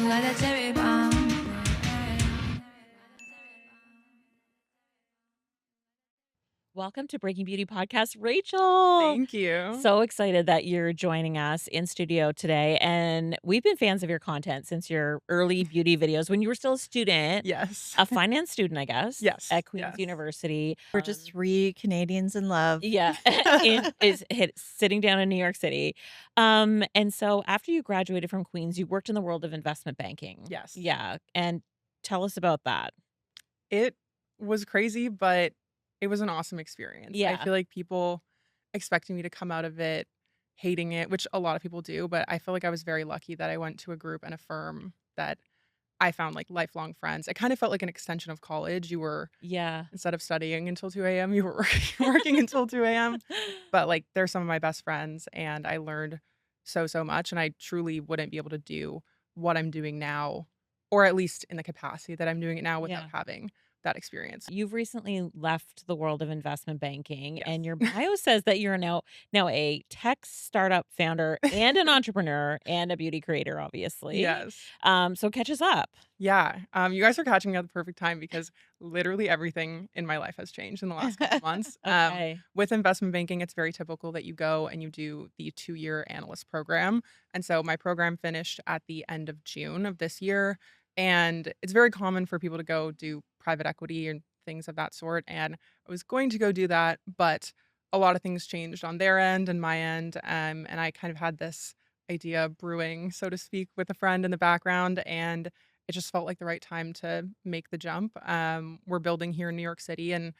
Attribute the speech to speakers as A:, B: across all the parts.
A: got that cherry bomb.
B: Welcome to Breaking Beauty Podcast, Rachel.
C: Thank you.
B: So excited that you're joining us in studio today. And we've been fans of your content since your early beauty videos when you were still a student,
C: Yes.
B: a finance student, I guess,
C: Yes.
B: at Queen's
C: Yes.
B: University.
D: We're just three Canadians in love.
B: Yeah, sitting down in New York City. And so after you graduated from Queen's, you worked in the world of investment banking.
C: Yes.
B: Yeah. And tell us about that.
C: It was crazy, but it was an awesome experience. I
B: Yeah.
C: feel like people expecting me to come out of it hating it, which a lot of people do, but I feel like I was very lucky that I went to a group and a firm that I found like lifelong friends. It kind of felt like an extension of college. You were,
B: Yeah.
C: instead of studying until 2 a.m., you were working until 2 a.m. But like they're some of my best friends and I learned so much. And I truly wouldn't be able to do what I'm doing now, or at least in the capacity that I'm doing it now without
B: Yeah.
C: having that experience.
B: You've recently left the world of investment banking, and
C: Yes.
B: your bio says that you're now a tech startup founder and an entrepreneur and a beauty creator, obviously.
C: Yes.
B: So catch us up.
C: Yeah. You guys are catching me at the perfect time because literally everything in my life has changed in the last couple months.
B: Okay.
C: With investment banking, it's very typical that you go and you do the 2-year analyst program. And so my program finished at the end of June of this year. And it's very common for people to go do private equity and things of that sort. And I was going to go do that, but a lot of things changed on their end and my end. And I kind of had this idea brewing, so to speak, with a friend in the background. And it just felt like the right time to make the jump. We're building here in New York City, and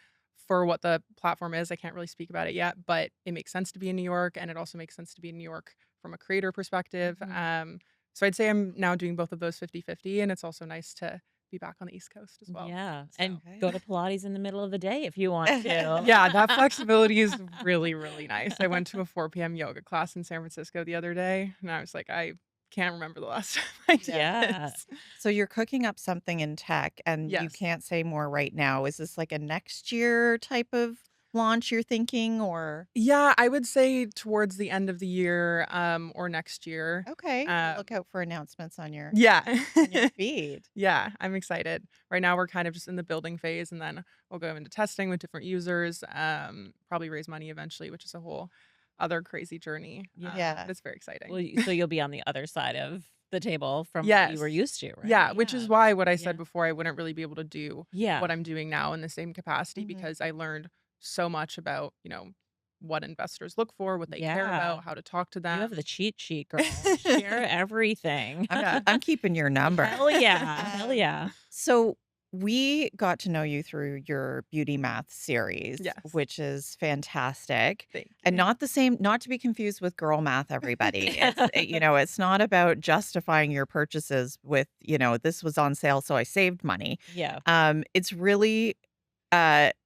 C: for what the platform is, I can't really speak about it yet, but it makes sense to be in New York, and it also makes sense to be in New York from a creator perspective.
B: Mhm.
C: So I'd say I'm now doing both of those 50-50, and it's also nice to be back on the East Coast as well.
B: Yeah.
C: So
B: And go to Pilates in the middle of the day if you want to.
C: yeah, that flexibility is really nice. I went to a 4 p.m. yoga class in San Francisco the other day, and I was like, I can't remember the last time I did
B: Yeah.
C: this.
D: So you're cooking up something in tech and you
C: Yes.
D: can't say more right now. Is this like a next year type of launch you're thinking or?
C: Yeah, I would say towards the end of the year, or next year.
D: Okay.
C: Uh,
D: Look out for announcements on your
C: yeah.
D: feed.
C: Yeah, I'm excited. Right now, we're kind of just in the building phase, and then we'll go into testing with different users, probably raise money eventually, which is a whole other crazy journey.
D: Yeah.
C: But it's very exciting.
B: Well, so you'll be on the other side of the table from what
C: Yes.
B: you were used to, right?
C: Yeah, which is why what I said
B: Yeah.
C: before, I wouldn't really be able to do
B: Yeah.
C: what I'm doing now in the same capacity
D: Mhm.
C: because I learned so much about, what investors look for, what they care
B: Yeah.
C: about, how to talk to
B: You have
C: them.
B: the cheat sheet, girl. Share everything.
D: I'm keeping your number.
B: Hell yeah. Hell yeah.
D: So we got to know you through your beauty math series,
C: Yes.
D: which is fantastic.
C: Thank
D: And
C: you.
D: not the same, not to be confused with girl math, everybody. It's not about justifying your purchases with, this was on sale, so I saved money.
B: Yeah.
D: It's really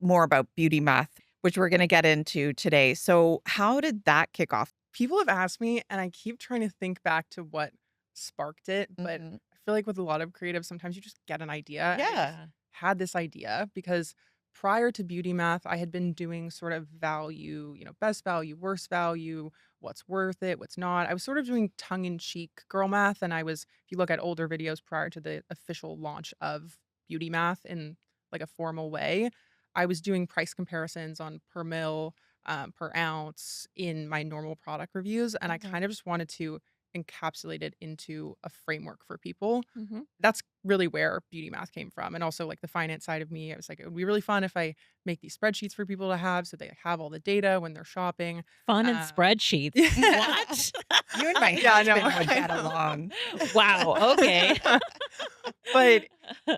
D: more about beauty math, which we're going to get into today. So how did that kick off?
C: People have asked me, and I keep trying to think back to what sparked it, but
D: Mhm.
C: I feel like with a lot of creatives, sometimes you just get an idea. and I just
D: Yeah.
C: had this idea because prior to beauty math, I had been doing sort of value, best value, worst value, what's worth it, what's not. I was sort of doing tongue in cheek girl math. And if you look at older videos prior to the official launch of beauty math in like a formal way, I was doing price comparisons on per mil, per ounce in my normal product reviews. And I
D: Mhm.
C: kind of just wanted to encapsulate it into a framework for people.
B: Mm-hmm.
C: That's really where beauty math came from. And also like the finance side of me, I was like, it would be really fun if I make these spreadsheets for people to have so they have all the data when they're shopping.
B: Fun and
C: Uh,
B: spreadsheets.
C: What?
D: You and my
C: Yeah, I know.
D: husband would
C: I
D: get
C: know.
D: along.
B: Wow. Okay.
C: But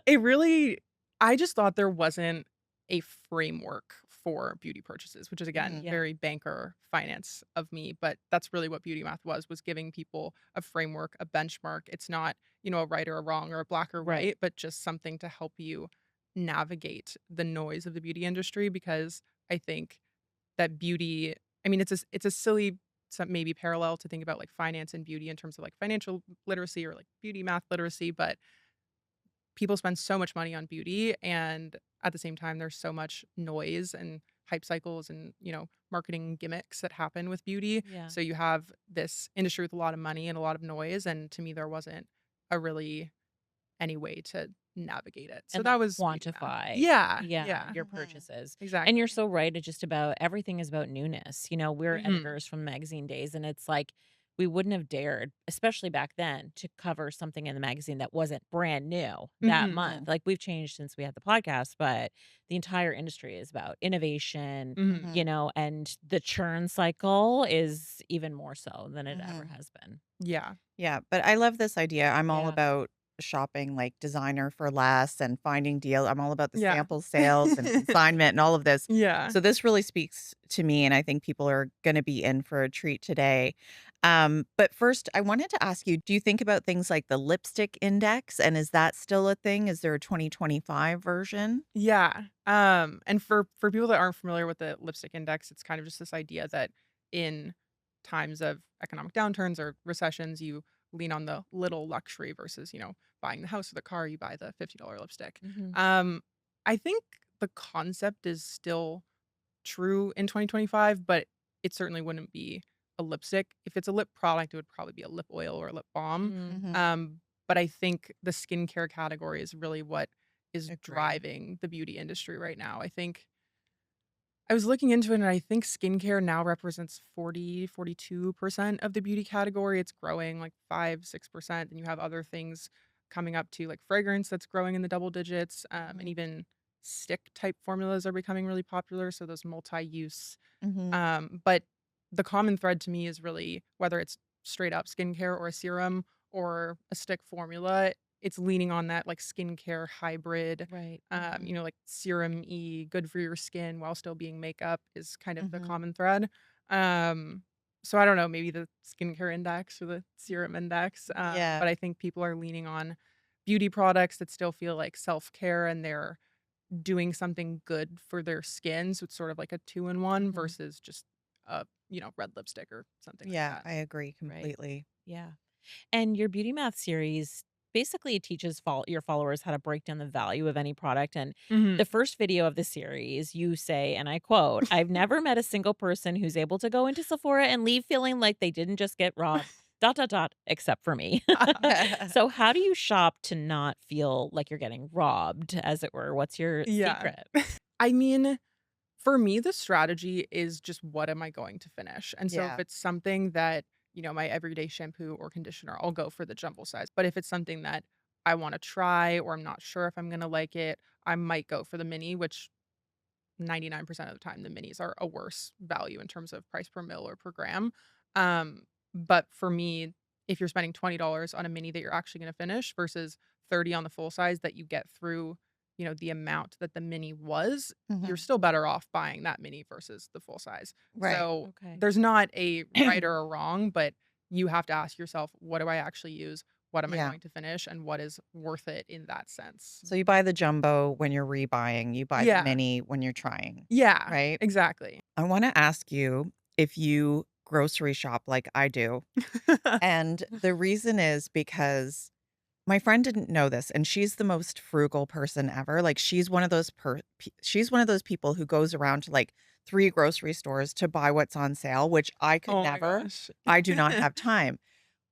C: it really, I just thought there wasn't a framework for beauty purchases, which is again
D: Mhm.
B: Yeah.
C: very banker finance of me, but that's really what beauty math was giving people a framework, a benchmark. It's not, a right or a wrong or a black or
B: Right.
C: white, but just something to help you navigate the noise of the beauty industry because I think that beauty, I mean it's a silly some maybe parallel to think about like finance and beauty in terms of like financial literacy or like beauty math literacy, but people spend so much money on beauty and at the same time there's so much noise and hype cycles and marketing gimmicks that happen with beauty.
B: Yeah.
C: So you have this industry with a lot of money and a lot of noise, and to me there wasn't a really any way to navigate it. So
B: And,
C: that
B: like,
C: was beauty math.
B: quantify
C: Yeah,
B: yeah,
C: yeah,
B: your
D: Mhm.
B: purchases. And you're
C: exactly.
B: so right, it's just about everything is about newness. We're
C: Mhm,
B: editors from magazine days, and it's like, we wouldn't have dared, especially back then, to cover something in the magazine that wasn't brand new that
C: mhm,
B: month.
D: Mhm.
B: Like, we've changed since we had the podcast, but the entire industry is about innovation,
C: mhm.
D: Mhm.
B: and the churn cycle is even more so than it ever
D: Mhm.
B: has been.
C: Yeah,
D: Yeah, but I love this idea. I'm all
B: Yeah.
D: about shopping like designer for less and finding deal. I'm all about the
C: yeah.
D: sample sales and consignment and all of this.
C: Yeah,
D: So this really speaks to me, and I think people are going to be in for a treat today. But first, I wanted to ask you: do you think about things like the lipstick index, and is that still a thing? Is there a 2025 version?
C: yeah, and for people that aren't familiar with the lipstick index, it's kind of just this idea that in times of economic downturns or recessions, you lean on the little luxury versus, buying the house or the car, you buy the $50 lipstick.
B: Mhm.
C: Um, I think the concept is still true in 2025, but it certainly wouldn't be a lipstick. If it's a lip product, it would probably be a lip oil or a lip balm.
B: Mm.
D: Mhm.
C: But I think the skincare category is really what is
D: Agree.
C: driving the beauty industry right now. I think I was looking into it and I think skincare now represents 42% of the beauty category. It's growing like 5, 6%. And you have other things coming up to like fragrance that's growing in the double digits. And
D: Mhm.
C: even stick type formulas are becoming really popular. So those multi use.
D: Mhm.
C: But the common thread to me is really whether it's straight up skincare or a serum or a stick formula, it's leaning on that like skincare hybrid,
B: Right.
D: Mhm.
C: like serum y, good for your skin while still being makeup is kind of the
D: Mhm.
C: common thread. Um, so I don't know, maybe the skincare index or the serum index.
D: Yeah.
C: But I think people are leaning on beauty products that still feel like self care and they're doing something good for their skin, so it's sort of like a two-in-one
B: Mhm.
C: versus just red lipstick or something like
D: Yeah,
C: that.
D: I agree
B: Right.
D: completely.
B: Yeah. And your beauty math series basically teaches your followers how to break down the value of any product. And the
C: Mhm.
B: first video of the series, you say, and I quote, "I've never met a single person who's able to go into Sephora and leave feeling like they didn't just get robbed. Dot dot dot, except for me." So, how do you shop to not feel like you're getting robbed, as it were? What's your
C: Yeah.
B: secret?
C: I mean, for me, the strategy is just what am I going to finish? And so if
D: Yeah.
C: it's something that, my everyday shampoo or conditioner, I'll go for the jumbo size. But if it's something that I wanna try or I'm not sure if I'm gonna like it, I might go for the mini, which 99% of the time, the minis are a worse value in terms of price per mil or per gram. But for me, if you're spending $20 on a mini that you're actually gonna finish versus 30 on the full size that you get through, the amount that the mini was, you're
D: Mhm.
C: still better off buying that mini versus the full size.
D: Right.
C: So,
B: Okay.
C: there's not a right or a wrong, but you have to ask yourself, "What do I actually use? What am I
D: Yeah.
C: going to finish? And what is worth it in that sense?"
D: So you buy the jumbo when you're rebuying, you buy the
C: Yeah.
D: mini when you're trying,
C: Yeah,
D: right?
C: exactly.
D: I want to ask you if you grocery shop like I do. And the reason is because my friend didn't know this and she's the most frugal person ever. Like she's one of those she's one of those people who goes around to like 3 grocery stores to buy what's on sale, which I could
C: Oh my
D: never.
C: gosh.
D: I do not have time.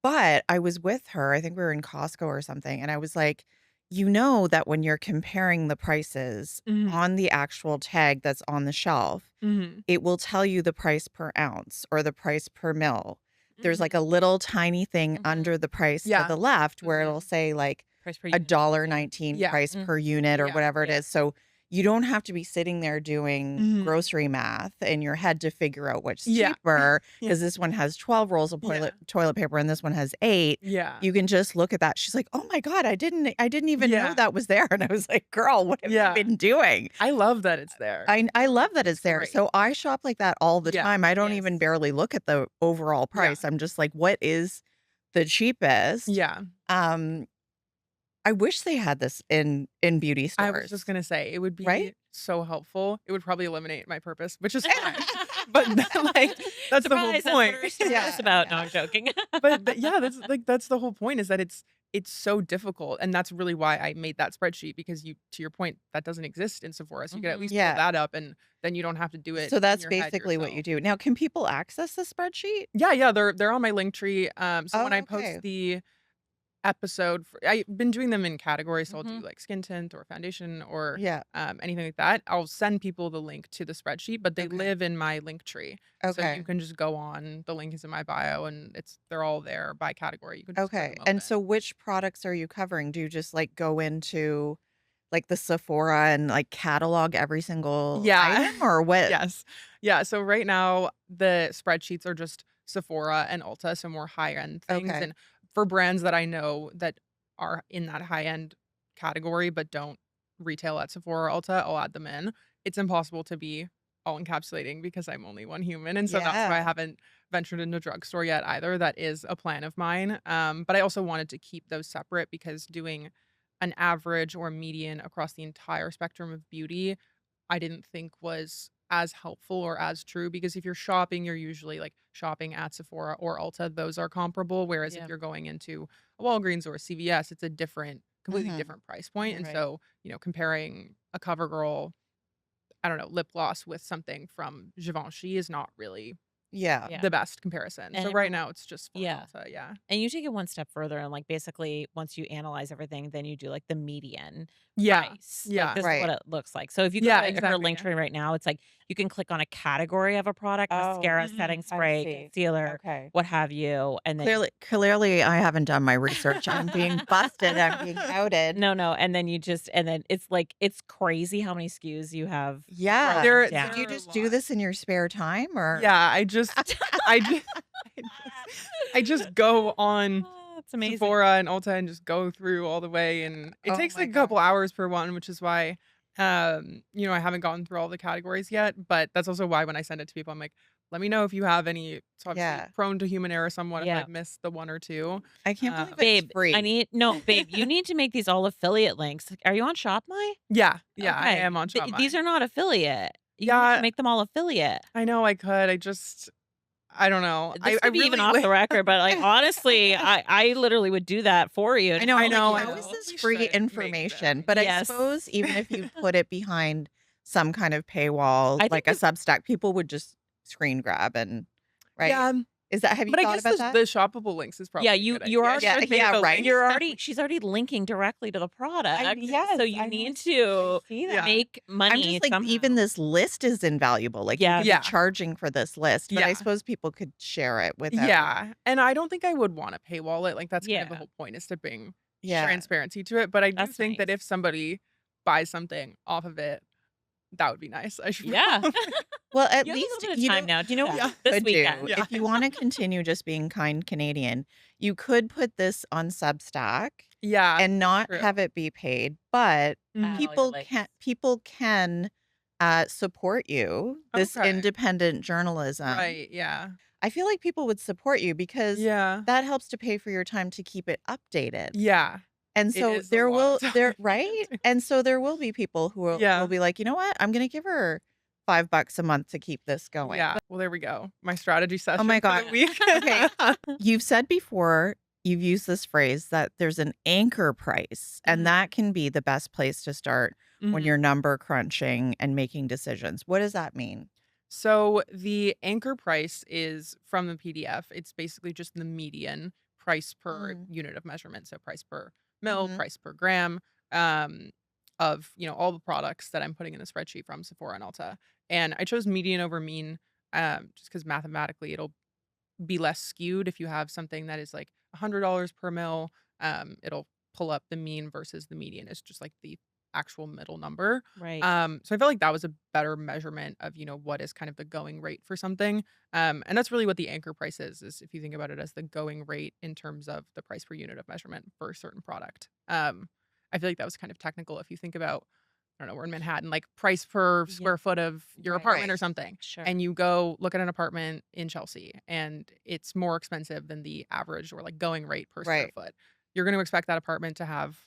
D: But I was with her, I think we were in Costco or something, and I was like, "You know that when you're comparing the prices
C: Mhm,
D: on the actual tag that's on the shelf,
C: mhm,
D: it will tell you the price per ounce or the price per mil." There's like a
C: mhm.
D: little tiny thing
B: Mhm.
D: under the price to
C: Yeah,
D: the left where it'll
C: mhm.
D: say like
B: Price per
D: a
B: unit.
D: dollar
B: Yeah.
D: 19
C: Yeah,
D: price per
B: Mhm.
D: unit or
C: yeah,
D: whatever it
B: Yeah.
D: is. So you don't have to be sitting there doing
C: mhm.
D: grocery math in your head to figure out which's
C: Yeah,
D: cheaper
C: yeah,
D: because this one has 12 rolls of
C: yeah,
D: toilet paper and this one has 8.
C: yeah,
D: You can just look at that. She's like, "Oh my god, I didn't even know
C: yeah,
D: that was there." And I was like, "Girl, what have you
C: yeah.
D: been doing?"
C: I love that it's there.
D: I love that
C: It's
D: it's there.
C: great.
D: So I shop like that all the
C: Yeah,
D: time. I don't even
B: Yes.
D: barely look at the overall
C: yeah,
D: price. I'm just like, "What is the cheapest?"
C: yeah.
D: Um, I wish they had this in beauty
C: I was just
D: stores,
C: gonna say, it would
D: right?
C: be so helpful. It would probably eliminate my purpose, which is fine, but, like, that's the whole
B: Surprise, that's what
C: point.
B: our store is
D: Yeah,
B: about. No,
D: yeah.
B: I'm joking.
C: But yeah, that's the whole point is that it's so difficult, and that's really why I made that spreadsheet because you to your point, that doesn't exist in Sephora, so you could at
B: Mhm.
C: least pull
D: Yeah.
C: that up, and then you don't have to do it
D: So
C: in
D: that's
C: your head
D: basically what you
C: yourself.
D: do. Now, can people access the spreadsheet?
C: Yeah, yeah, they're on my link tree, so when
D: Oh,
C: I post
D: okay.
C: episode I've been doing them in categories, so I'll do
B: Mhm.
C: like skin tint or foundation or
D: Yeah.
C: anything like that. I'll send people the link to the spreadsheet, but they
D: Okay.
C: live in my link tree. So you
D: Okay.
C: can just go on, the link is in my bio and they're all there by category. You can just click
D: Okay.
C: them
D: And
C: open.
D: so which products are you covering? Do you just like go into like the Sephora and like catalog every single
C: Yeah.
D: item or what?
C: Yes. Yeah, so right now the spreadsheets are just Sephora and Ulta, so more high-end things,
D: Okay.
C: and for brands that I know that are in that high-end category but don't retail at Sephora or Ulta, I'll add them in. It's impossible to be all encapsulating because I'm only one human, and so that's why I
D: Yeah.
C: haven't ventured into drugstore yet either. That is a plan of mine, but I also wanted to keep those separate because doing an average or median across the entire spectrum of beauty I didn't think was as helpful or as true because if you're shopping, you're usually like shopping at Sephora or Ulta. Those are comparable. Whereas if
B: Yeah.
C: you're going into a Walgreens or a CVS, it's a completely
D: Mhm.
C: different price point. And
B: Right.
C: so, comparing a CoverGirl, I don't know, lip gloss with something from Givenchy is not really
D: Yeah.
B: Yeah.
C: the best comparison.
B: And
C: So
B: it
C: right
B: rem
C: now it's just for
B: Yeah.
C: Ulta. Yeah.
B: And you take it one step further and, like, basically, once you analyze everything, then you do, like, the median
C: Yeah.
B: price. Like,
C: Yeah.
B: this is what
D: Right.
B: it looks like. So if you go
C: Yeah.
B: to her
C: Exactly.
B: link
C: Yeah.
B: tree right now, it's like you can click on a category of a product,
D: Oh,
B: mascara,
C: Mhm.
B: setting
D: I
B: spray,
D: see.
B: concealer,
D: Okay.
B: what have you, and then
D: Clearly I haven't done my research. I'm being busted. I'm being outed.
B: no, and then and then it's like it's crazy how many SKUs you have
D: Yeah.
B: broken
C: There
D: Did you
B: down.
C: are a
D: just do
C: lot.
D: this in your spare time or
C: Yeah. I just I just I just go on
B: Oh, it's amazing.
C: Sephora and Ulta and just go through all the way, and it
D: Oh
C: takes,
D: my
C: like, a couple
D: gosh.
C: hours per one, which is why, I haven't gone through all the categories yet, but that's also why when I send it to people, I'm like, "Let me know if you have any." It's obviously
D: Yeah.
C: prone to human error somewhat if
B: Yeah.
C: I've missed the 1 or 2.
D: I can't believe it's
B: Babe,
D: free.
B: babe, you need to make these all affiliate links. Like, are you on ShopMy?
C: Yeah, I
B: Okay.
C: am on
B: These
C: Shopify.
B: are not affiliate. You need to
C: Yeah,
B: make them all affiliate.
C: I know I could, I don't know.
B: This
C: I
B: could be even
C: really
B: off the record, but, like, honestly, I literally would do that for you
D: I
B: and
D: know,
B: help
D: I'm like,
C: I
D: how is
B: you.
C: know,
D: this
C: we
D: free
C: should make
D: information?
C: them.
D: But I
B: Yes.
D: suppose even if you put it behind some kind of paywall,
B: I think
D: like a
B: the
D: Substack, people would just screen grab and right?
C: Yeah,
D: Have you
C: but I
D: thought
C: guess
D: about
C: the
D: that?
C: shoppable links is
B: Yeah,
C: probably a good
B: you're
C: idea. I
B: already
D: Yeah,
C: should make
D: yeah,
C: the
D: right.
C: links.
B: she's already linking directly to the product, so
D: Yes,
B: you
D: I know.
B: need
D: I
B: to
D: see that.
C: Yeah.
B: make
D: I'm
B: money
D: just like, even
B: somehow.
D: this list is invaluable. Like you could be
B: Yes.
C: Yeah.
D: charging for this list, but I
C: Yeah.
D: suppose people could share it without.
C: Yeah, and I don't think I would wanna paywall it, like, that's kind of the
B: Yeah,
C: whole point is to bring
D: Yeah.
C: transparency to it, but I do
B: that's
C: think that
B: nice.
C: if somebody buys something off of it, that would be nice. I should
B: Yeah.
C: probably
D: Well, at
B: You have a little
D: least
B: bit of
D: you
B: time
D: know
B: now. Do you know
D: what
B: what?
C: Yeah.
D: you
B: This
D: could do
B: weekend.
C: Yeah.
D: if you want to continue just being kind Canadian. You could put this on Substack
C: Yeah,
D: and
C: that's
D: not
C: true.
D: have it be paid, but
B: Add
C: Mhm.
B: all your
D: people
B: links.
D: can support you. This
C: Okay.
D: independent journalism.
C: Right, yeah.
D: I feel like people would support you because
C: Yeah.
D: that helps to pay for your time to keep it updated.
C: Yeah.
D: And
C: It
D: so
C: is a lot of time.
D: right? And so there will be people who will
C: Yeah.
D: be like, "You know what? I'm gonna give her $5 a month to keep this going."
C: Yeah. Well, there we go. My strategy
D: Oh my
C: session for
D: god.
C: the week.
D: Okay. You've said before, you've used this phrase that there's an anchor price, and
C: Mhm.
D: that can be the best place to start when
C: Mhm.
D: you're number crunching and making decisions. What does that mean?
C: So the anchor price is from the PDF. It's basically just the median price per
D: Mm.
C: unit of measurement. So price per mil,
D: Mhm.
C: price per gram, um, of all the products that I'm putting in the spreadsheet from Sephora and Ulta. And I chose median over mean, just because mathematically it'll be less skewed if you have something that is like $100 per mil. It'll pull up the mean versus the median. It's just like the actual middle number.
B: Right.
C: So I felt like that was a better measurement of, what is kind of the going rate for something. And that's really what the anchor price is if you think about it as the going rate in terms of the price per unit of measurement for a certain product. I feel like that was kind of technical if you think about, I don't know, we're in Manhattan, like price per
B: Yeah.
C: square foot of your
B: Right.
C: apartment
D: Right.
C: or something.
B: Sure.
C: And you go look at an apartment in Chelsea and it's more expensive than the average or like going rate per square
D: Right.
C: foot. You're going to expect that apartment to have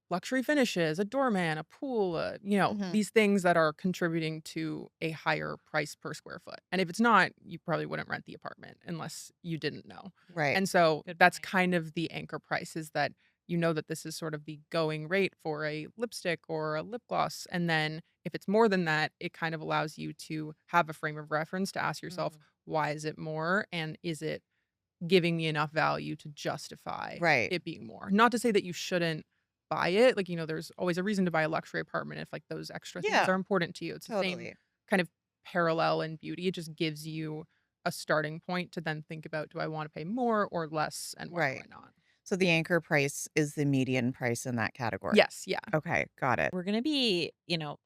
C: luxury finishes, a doorman, a pool,
D: Mhm.
C: these things that are contributing to a higher price per square foot. And if it's not, you probably wouldn't rent the apartment unless you didn't know.
D: Right.
C: And so
B: Good
C: that's
B: point.
C: kind of the anchor price is that you know that this is sort of the going rate for a lipstick or a lip gloss. And then if it's more than that, it kind of allows you to have a frame of reference to ask yourself,
B: Mm.
C: why is it more? And is it giving me enough value to justify
D: Right.
C: it being more. Not to say that you shouldn't buy it. Like, there's always a reason to buy a luxury apartment if like those extra things
D: Yeah,
C: are important to you. It's the same
D: totally.
C: kind of parallel in beauty. It just gives you a starting point to then think about, do I want to pay more or less and why do
D: Right.
C: I not?
D: So the anchor price is the median price in that category.
C: Yes, yeah.
D: Okay, got it.
B: We're gonna be,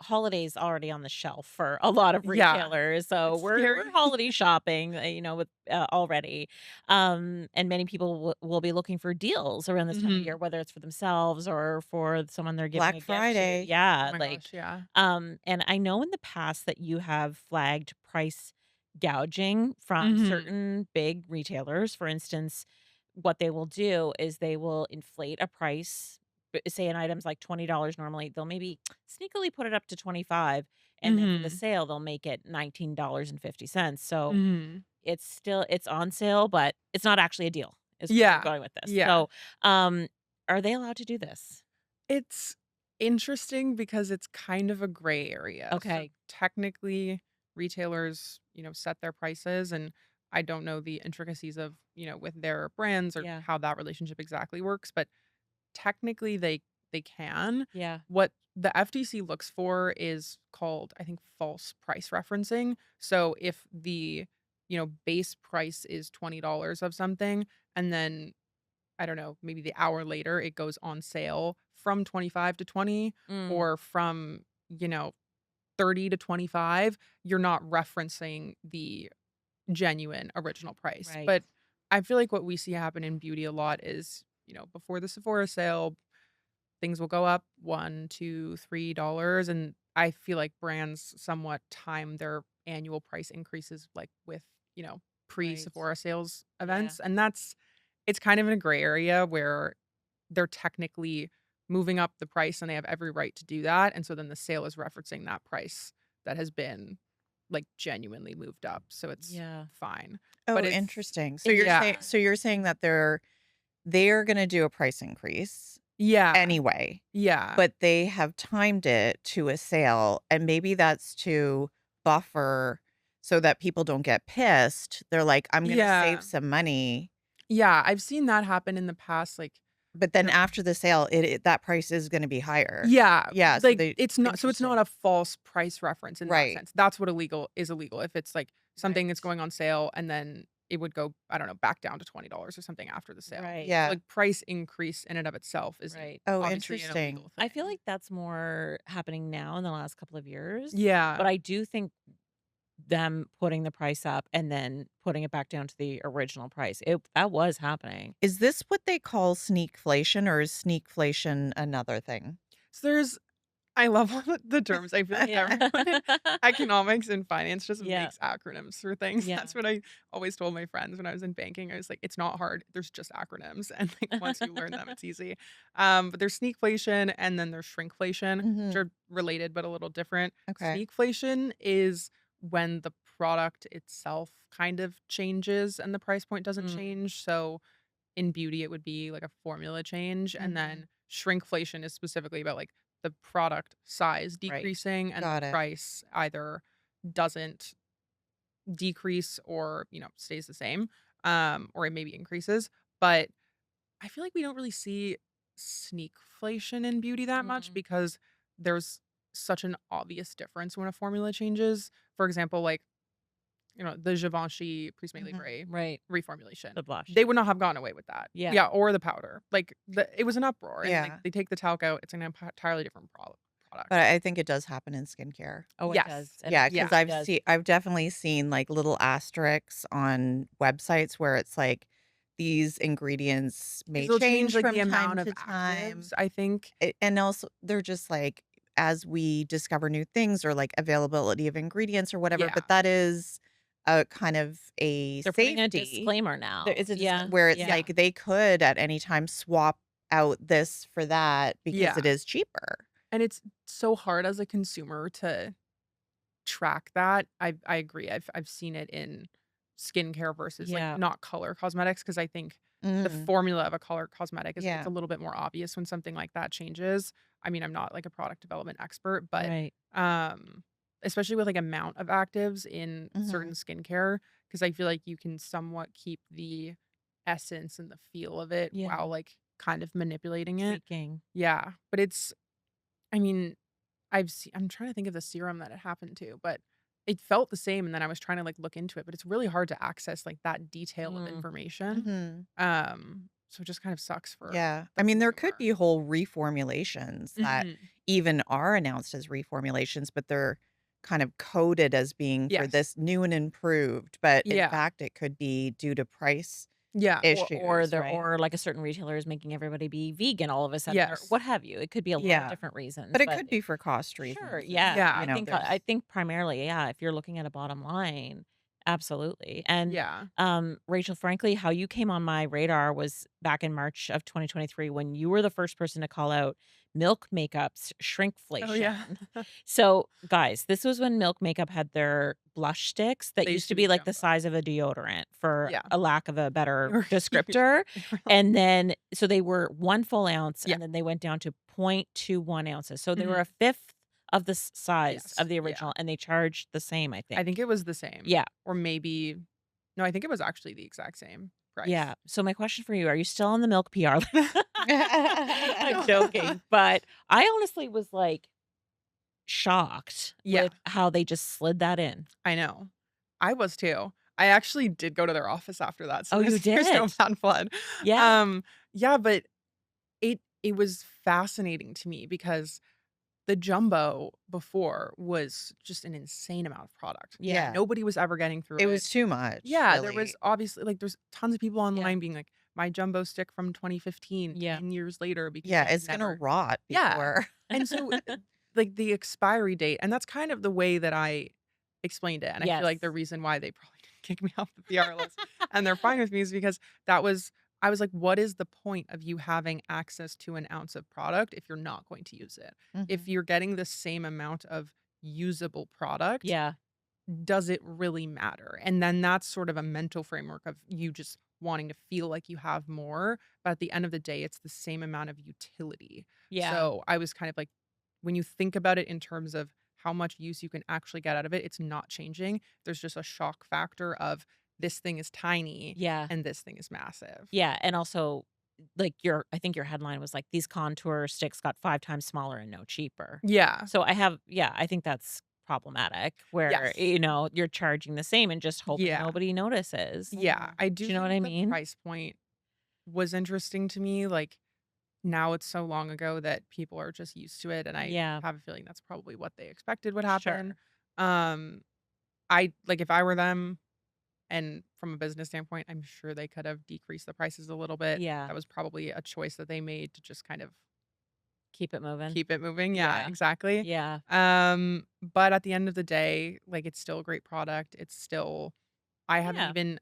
B: holidays already on the shelf for a lot of
C: Yeah.
B: retailers, so
C: It's
B: we're
C: scary.
B: holiday shopping, with already, and many people will be looking for deals around this time of year,
C: Mhm.
B: whether it's for themselves or for someone they're giving
D: Black
B: a gift to.
D: Friday.
C: Oh
B: Yeah,
C: my
B: like,
C: gosh, yeah.
B: and I know in the past that you have flagged price gouging from
C: Mhm.
B: certain big retailers. For instance, what they will do is they will inflate a price. Say an item's like $20 normally, they'll maybe sneakily put it up to 25, and then for the
C: Mhm.
B: sale they'll make it $19.50. So
C: Mhm.
B: it's on sale, but it's not actually a deal is where I'm
C: Yeah.
B: going with this.
C: Yeah.
B: So, um, are they allowed to do this?
C: It's interesting because it's kind of a gray area. So
B: Okay.
C: technically, retailers, set their prices, and I don't know the intricacies of, with their brands or
B: Yeah.
C: how that relationship exactly works, but technically they can.
B: Yeah.
C: What the FTC looks for is called, I think, false price referencing. So if the, base price is $20 of something, and then I don't know, maybe the hour later it goes on sale from 25 to 20
B: Mm,
C: or from, 30 to 25, you're not referencing the genuine original price.
B: right.
C: But I feel like what we see happen in beauty a lot is, before the Sephora sale, things will go up 1, 2, $3, and I feel like brands somewhat time their annual price increases, like, with,
B: Right.
C: pre-Sephora sales
B: Yeah.
C: events, and it's kind of in a gray area where they're technically moving up the price and they have every right to do that, and so then the sale is referencing that price that has been, like, genuinely moved up, so it's
B: Yeah.
C: fine. But
D: Oh,
C: it's
D: interesting.
C: yeah.
D: So you're saying that they're gonna do a price increase
C: Yeah.
D: anyway,
C: Yeah.
D: but they have timed it to a sale, and maybe that's to buffer so that people don't get pissed. They're like, "I'm gonna save
C: Yeah.
D: some money,"
C: Yeah, I've seen that happen in the past, like,
D: but
C: you
D: then
C: know
D: after the sale, that price is gonna be higher.
C: yeah,
D: Yeah, so
C: like,
D: they
C: it's not
D: interesting.
C: a false price reference in that
D: Right.
C: sense. That's what illegal is illegal. If it's, like, something that's
B: Right.
C: going on sale and then it would go, I don't know, back down to $20 or something after the sale.
B: Right.
C: So,
D: Yeah.
C: like, price increase in and of itself isn't
B: Right.
D: Oh,
C: obviously an illegal
D: interesting.
B: I feel
C: thing.
B: like that's more happening now in the last couple of years, but
C: Yeah.
B: I do think them putting the price up and then putting it back down to the original price, that was happening.
D: Is this what they call sneakflation, or is sneakflation another thing?
C: So I love all the terms. I feel like
B: Yeah.
C: everyone in economics and finance just
B: Yeah.
C: makes acronyms for things.
B: Yeah.
C: That's what I always told my friends when I was in banking. I was like, it's not hard. There's just acronyms. And like once you learn them, it's easy. But there's sneakflation and then there's shrinkflation, which
D: Mhm.
C: are related but a little different.
D: Okay.
C: Sneakflation is when the product itself kind of changes and the price point doesn't
B: Mm,
C: change. So in beauty, it would be like a formula change, and
D: Mhm.
C: then shrinkflation is specifically about, like, the product size
B: right.
C: decreasing and the
D: Got it.
C: price either doesn't decrease or, stays the same, or it maybe increases, but I feel like we don't really see sneakflation in beauty that much
B: Mm,
C: because there's such an obvious difference when a formula changes. For example, like, the Givenchy Prisme
D: Mhm.
C: Libre
B: right.
C: reformulation.
B: The blush.
C: They would not have gotten away with that.
B: Yeah.
C: Yeah, or the powder. Like, it was an uproar, and, like,
D: Yeah.
C: they take the talc out, it's an entirely different product.
D: But I think it does happen in skincare.
B: Oh, it does,
C: Yes.
B: and it
D: Yeah, because
C: Yeah.
B: really does.
D: I've definitely seen, like, little asterisks on websites where it's like, these ingredients may
C: Because 'Cause they'll change,
D: change
C: like,
D: from
C: the
D: time
C: amount of
D: to time.
C: actives, I think.
D: And also, they're just like, as we discover new things, or, like, availability of ingredients or whatever,
C: Yeah.
D: but that is a kind of a
B: They're putting a
D: safety.
B: disclaimer
D: There
B: now.
D: is a
B: Yeah.
D: where it's
B: Yeah.
C: Yeah.
D: like they could at any time swap out this for that because
C: Yeah.
D: it is cheaper.
C: And it's so hard as a consumer to track that. I agree. I've seen it in skincare versus, like,
B: Yeah.
C: not color cosmetics because I think the
D: Mm,
C: formula of a color cosmetic is it's
D: yeah.
C: a little bit more obvious when something like that changes. I mean, I'm not, like, a product development expert, but,
B: Right.
C: um, especially with, like, amount of actives in certain
D: Mhm.
C: skincare, because I feel like you can somewhat keep the essence and the feel of it
B: Yeah.
C: while like kind of manipulating it.
B: Tweaking.
C: Yeah, but I mean, I'm trying to think of the serum that it happened to, but it felt the same, and then I was trying to, like, look into it, but it's really hard to access, like, that detail of
B: Mm.
C: information.
D: Mhm.
C: So it just kind of sucks for
D: Yeah.
C: the
D: I mean, there could
C: consumer.
D: be whole reformulations that
C: Mhm.
D: even are announced as reformulations, but they're kind of coded as being for
C: Yes.
D: this new and improved, but in
C: Yeah.
D: fact, it could be due to price
C: Yeah.
D: issues, right?
B: Or like a certain retailer is making everybody be vegan all of a sudden or
C: Yes.
B: what have you. It could be a lot of
D: Yeah.
B: different reasons,
D: But it
B: but
D: could be for cost
B: sure,
D: reasons.
B: yeah.
C: Yeah,
B: I think
C: there's
B: I think primarily, yeah, if you're looking at a bottom line, absolutely. And
C: yeah.
B: Rachel, frankly, how you came on my radar was back in March of 2023 when you were the first person to call out milk makeup's
C: Oh, yeah.
B: shrinkflation. So, guys, this was when Milk Makeup had their blush sticks that
C: They used
B: used
C: to
B: to
C: be
B: be like the
C: jumbo.
B: size of a deodorant, for
C: Yeah.
B: a lack of a
C: They
B: better
C: were huge.
B: descriptor.
C: They were like
B: And then, so they were 1 full ounce,
C: yeah.
B: and then they went down to 0.21 ounces. So they were a
C: Mhm.
B: fifth of the size
C: Yes.
B: of the
C: Yeah.
B: original, and they charged the same, I
C: I
B: think.
C: think it was the same,
B: Yeah.
C: or maybe no, I think it was actually the exact same price.
B: Yeah. So my question for you, are you still on the milk PR? I'm joking, but I honestly was, like, shocked
C: Yeah,
B: with how they just slid that in.
C: I know. I was too. I actually did go to their office after that, so
B: Oh, you
C: there's no
B: did?
C: bad blood.
B: Yeah.
C: Yeah, but it was fascinating to me because the jumbo before was just an insane amount of product.
B: Yeah.
D: Yeah.
C: Nobody was ever getting through
D: It
C: it.
D: was too much,
C: Yeah, there was
D: really.
C: obviously like, there's tons of people
B: Yeah.
C: online being like, "My jumbo stick from 2015,
B: Yeah.
C: 10 years later," because
D: Yeah,
C: they've
D: it's gonna
C: never
D: rot
C: Yeah,
D: before.
C: and so, like, the expiry date and that's kind of the way that I explained it, and I feel
B: Yes.
C: like the reason why they probably didn't kick me off the PR list and they're fine with me is because that was I was like, "What is the point of you having access to an ounce of product if you're not going to use it? If
D: Mhm.
C: you're getting the same amount of usable product,
B: Yeah.
C: does it really matter?" And then that's sort of a mental framework of you just wanting to feel like you have more, but at the end of the day, it's the same amount of utility.
B: Yeah.
C: So, I was kind of like when you think about it in terms of how much use you can actually get out of it, it's not changing. There's just a shock factor of this thing is tiny
B: Yeah.
C: and this thing is massive.
B: Yeah, and also, like, I think your headline was like, "These contour sticks got 5 times smaller and no cheaper."
C: Yeah.
B: So I think that's problematic where,
C: Yes.
B: you're charging the same and just hoping
C: Yeah.
B: nobody notices.
C: Yeah.
D: Mhm.
C: I
B: Do
C: do
B: you know what I
C: think the
B: mean?
C: price point was interesting to me. Like, now it's so long ago that people are just used to it, and I
B: Yeah,
C: have a feeling that's probably what they expected would happen.
B: sure.
C: Um, I like, if I were them and from a business standpoint, I'm sure they could have decreased the prices a little bit.
B: Yeah,
C: That was probably a choice that they made to just kind of
B: keep it moving.
C: keep it moving. Yeah,
B: Yeah,
C: exactly.
B: yeah,
C: But at the end of the day, like, it's still a great product. It's still I haven't
B: yeah,
C: even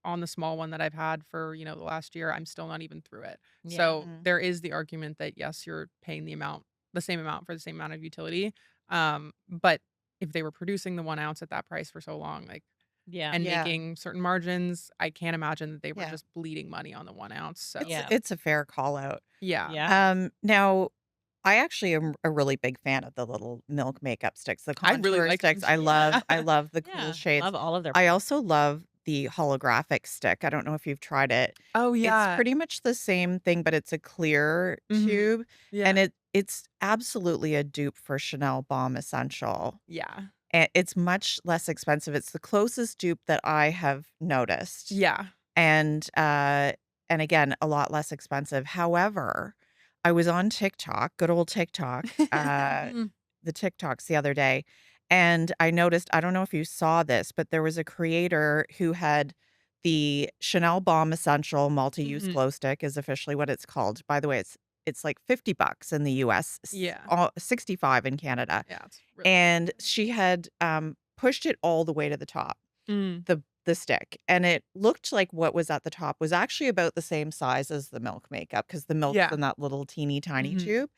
C: on the small one that I've had for, the last year, I'm still not even through it.
B: yeah,
C: So,
D: Mhm.
C: there is the argument that, yes, you're paying the same amount for the same amount of utility. But if they were producing the 1 ounce at that price for so long, like,
B: yeah,
C: and
D: Yeah.
C: making certain margins, I can't imagine that they were
D: Yeah.
C: just bleeding money on the 1 ounce. So,
B: yeah,
D: It's a fair call out.
C: yeah.
B: yeah.
D: Now I actually am a really big fan of the little milk makeup sticks, the
C: I really
D: contour
C: like them
D: sticks. I
C: too.
D: love
C: Yeah.
D: I love the cool
B: Yeah,
D: shades.
B: love all of their
D: I
B: products.
D: also love the holographic stick. I don't know if you've tried it.
C: Oh,
D: It's
C: yeah.
D: pretty much the same thing, but it's a clear
C: Mhm.
D: tube,
C: Yeah.
D: and it's absolutely a dupe for Chanel Balm Essential.
C: Yeah.
D: And it's much less expensive. It's the closest dupe that I have noticed.
C: Yeah.
D: And, uh, and again, a lot less expensive. However, I was on TikTok, good old TikTok,
B: Mm,
D: the TikToks the other day, and I noticed, I don't know if you saw this, but there was a creator who had the Chanel Balm Essential Multi-Use
C: Mhm.
D: Glow Stick is officially what it's called. By the way, it's like $50 in the US,
C: Yeah.
D: 65 in Canada.
C: Yeah, it's really
D: And
C: expensive.
D: she had pushed it all the way to the top,
C: Mm.
D: the stick, and it looked like what was at the top was actually about the same size as the milk makeup because the milk's
C: Yeah.
D: in that little teeny tiny
C: Mhm.
D: tube.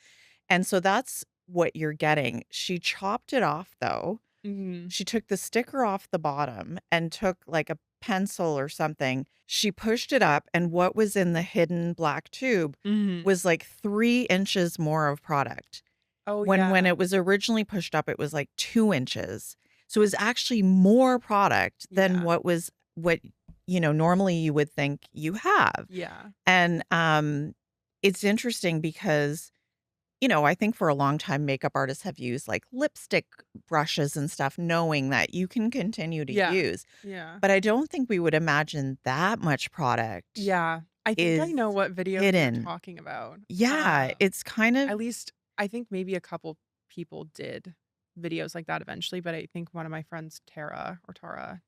D: And so that's what you're getting. She chopped it off though.
C: Mhm.
D: She took the sticker off the bottom and took like a pencil or something. She pushed it up, and what was in the hidden black tube
C: Mhm.
D: was like 3 inches more of product.
C: Oh,
D: When
C: yeah.
D: it was originally pushed up, it was like 2 inches. So it was actually more product than
C: Yeah.
D: what normally you would think you have.
C: Yeah.
D: And it's interesting because, I think for a long time, makeup artists have used like lipstick brushes and stuff, knowing that you can continue to
C: Yeah.
D: use.
C: Yeah.
D: But I don't think we would imagine that much product
C: Yeah. I think I
D: is
C: know what video you're
D: hidden.
C: talking about.
D: Yeah, it's kind of,
C: At least I think maybe a couple people did videos like that eventually, but I think one of my friends, Tara,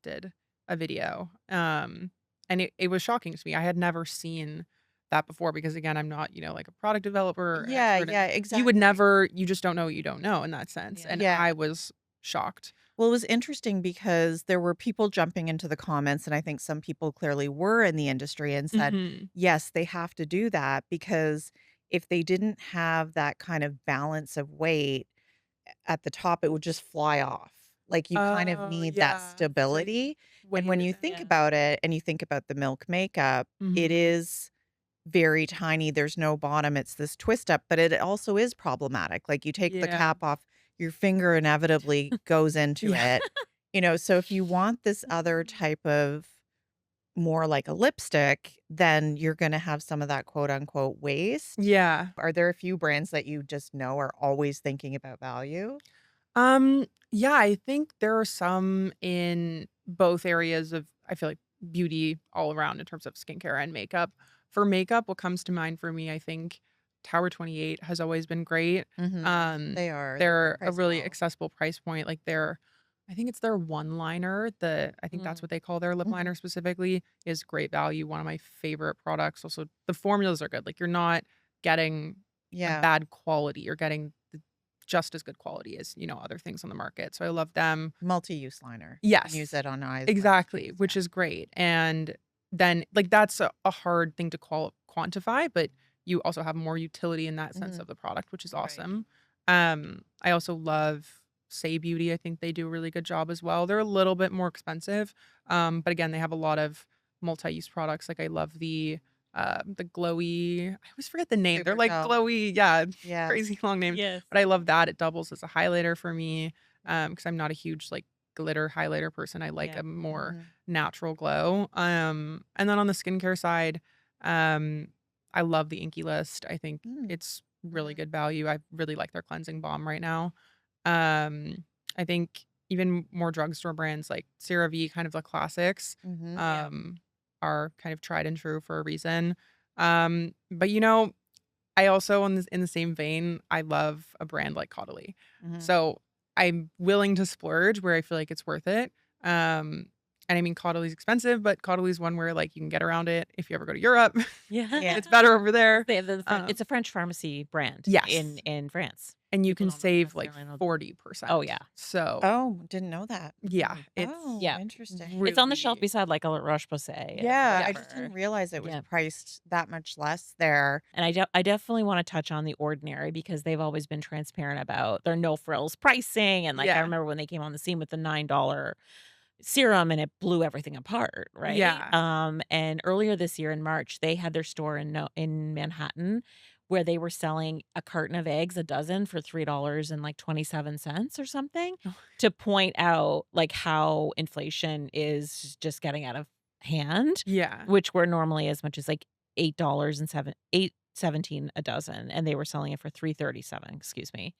C: did a video. And it was shocking to me. I had never seen that before because again, I'm not, like a product developer or
D: yeah,
C: expert and
D: yeah,
C: you would
D: exactly.
C: never, you just don't know what you don't know in that sense.
B: Yeah.
C: And
D: Yeah.
C: I was shocked.
D: Well, it was interesting because there were people jumping into the comments, and I think some people clearly were in the industry and said,
C: Mhm.
D: yes, they have to do that because if they didn't have that kind of balance of weight at the top, it would just fly off. Like you kind of
C: Oh,
D: need that
C: yeah. It's like
D: stability. And when you
C: weighted
D: think
C: and
B: Yeah.
D: about it and you think about the Milk makeup, it
C: mhm.
D: is very tiny. There's no bottom. It's this twist up, but it also is problematic. Like you take the
C: Yeah.
D: cap off, your finger inevitably goes into
C: Yeah.
D: it. So if you want this other type of more like a lipstick, then you're going to have some of that quote unquote waste.
C: Yeah.
D: Are there a few brands that you just know are always thinking about value?
C: Yeah, I think there are some in both areas of I feel like beauty all around in terms of skincare and makeup. For makeup, what comes to mind for me, I think Tower 28 has always been great.
D: They are. They're
C: They're a
D: priced
C: really
D: well.
C: accessible price point. Like I think it's their one liner, I think that's
B: Mm.
C: what they call their lip
D: Mhm.
C: liner specifically, is great value. One of my favorite products. Also, the formulas are good. Like you're not getting a
D: Yeah.
C: bad quality. You're getting just as good quality as, other things on the market. So I love them.
D: Multi-use liner. You can use
C: Yes,
D: it on eyes, lips,
C: exactly,
D: cheeks.
C: which
D: Yeah.
C: is great. And then like that's a hard thing to quantify, but you also have more utility in that sense
D: Mhm.
C: of the product, which is
B: Right.
C: awesome. I also love Say Beauty. I think they do a really good job as well. They're a little bit more expensive. But again, they have a lot of multi-use products. Like I love the glowy, I always forget the name. They're
D: Super
C: like
D: gel.
C: glowy, yeah,
D: Yeah.
C: crazy long names.
B: Yes.
C: But I love that. It doubles as a highlighter for me. Because I'm not a huge like glitter highlighter person. I like
B: Yeah.
C: a more
D: Mhm.
C: natural glow. And then on the skincare side, um, I love the Inky List. I think
D: Mm.
C: it's really
D: Mhm.
C: good value. I really like their cleansing balm right now. Um, I think even more drugstore brands like CeraVe, kind of the classics,
D: Mhm.
B: Yeah.
C: um, are kind of tried and true for a reason. But I also in the same vein, I love a brand like Caudalie.
D: Mhm.
C: So I'm willing to splurge where I feel like it's worth it. And I mean Caudalie's expensive, but Caudalie's one where like you can get around it if you ever go to Europe.
B: Yeah.
D: Yeah.
C: It's better over
B: Yes,
C: there.
B: they have the Fren
C: Um,
B: it's a French pharmacy brand in
C: yes.
B: in France.
C: And you
B: People
C: can
B: don't
C: save like
B: necessarily know that. Oh,
C: 40%.
B: yeah.
C: So
D: Oh, didn't know that.
C: yeah, it's
D: Oh,
B: Yeah.
D: interesting.
B: It's on the shelf
C: really
B: beside, like, a La Roche-Posay and
D: Yeah, I just didn't
B: whatever.
D: realize it was
B: Yeah.
D: priced that much less there.
B: And I definitely wanna touch on The Ordinary because they've always been transparent about their no frills pricing, and, like, I
C: yeah.
B: remember when they came on the scene with the $9 serum and it blew everything apart, right?
C: Yeah.
B: And earlier this year in March, they had their store in Manhattan where they were selling a carton of eggs, a dozen for $3.27 or something, to point out like how inflation is just getting out of hand,
C: Yeah.
B: which were normally as much as like $8 and 8.17 a dozen, and they were selling it for 3.37, excuse me.